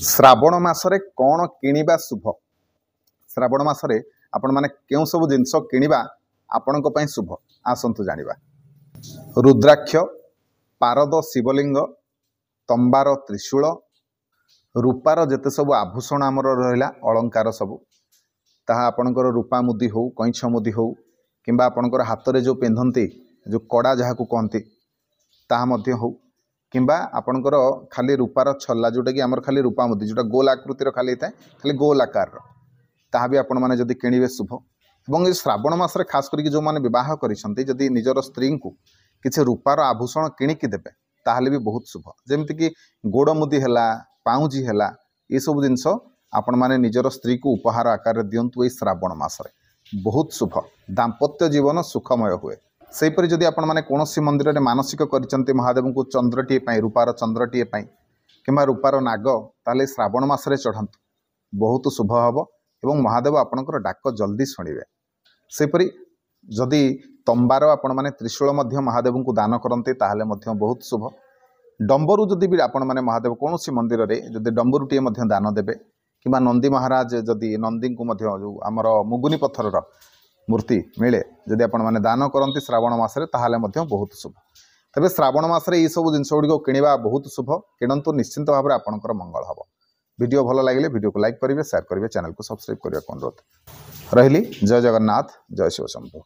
श्रावण मासरे कौन किणवा शुभ। श्रावण मासरे आपण माने केउ सब जिनस किणवा आपणक पई शुभ आसंतु जानिबा। रुद्राक्ष, पारद शिवलिंग, तंबार त्रिशूल, रूपार जेते सब आभूषण आमर रहिला अलंकार सबु ताहा आपणकर रूपा मुदी हो कैछ मुदी हो किंबा आपणकर हाथ रे जो पिंधंती जो कड़ा जहा को कहंती ताहा मध्य हो किंबा आपणकर खाली रूपार छल्ला जोटा कि आमर खाली रूपा मुदी जोटा गोल आकृतिर खाली थाए खाली गोल आकार ताहा भी आपण माने जदि किणिबे शुभ। एवं श्रावण मासरे खास करके जो माने विवाह करिसंती जदि निजर स्त्री को किछि रूपार आभूषण किणिकी देबे ताहले भी बहुत शुभ। जेमति कि गोड़ मुदी हैला पाउजी हैला ये सब जिनस आपण माने निजर स्त्री को उपहार आकार दियंतु ए श्रावण मासरे बहुत शुभ। दाम्पत्य जीवन सुखमय हुए। सेपरि जदि आपण माने कोनोसी मंदिर रे मानसिक करिसंती महादेव को चंद्रटीए पई रूपार चंद्रटीए पई किंबा रूपार नाग ताले श्रावण मासरे चढ़ंतु बहुत शुभ हबो एवं महादेव आपणकर डाक जल्दी शुणिबे। सेपरि जदि तंबार आपण माने त्रिशूल मध्य महादेव को दान करते ताहले मध्य बहुत शुभ। डंबरू जदि भी आपण माने महादेव कोनोसी मंदिर रे जदि डंबरूटीए मध्य दान देबे किंबा नंदी महाराज जदि नंदी को मध्य जो आमर मुगुनी पत्थर मूर्ति मिले जदि आपण माने दान करते श्रावण मासरे ताहले मध्य बहुत शुभ। तबे श्रावण मासरे ये सब जिनस गुडी किणवा बहुत शुभ। किणंतु निश्चिंत भाव में आपणकर मंगल हबो। वीडियो भल लगे वीडियो को लाइक करेंगे, शेयर करेंगे, चैनल को सब्सक्राइब करने को अनुरोध रही। जय जगन्नाथ, जय शिव शंभु।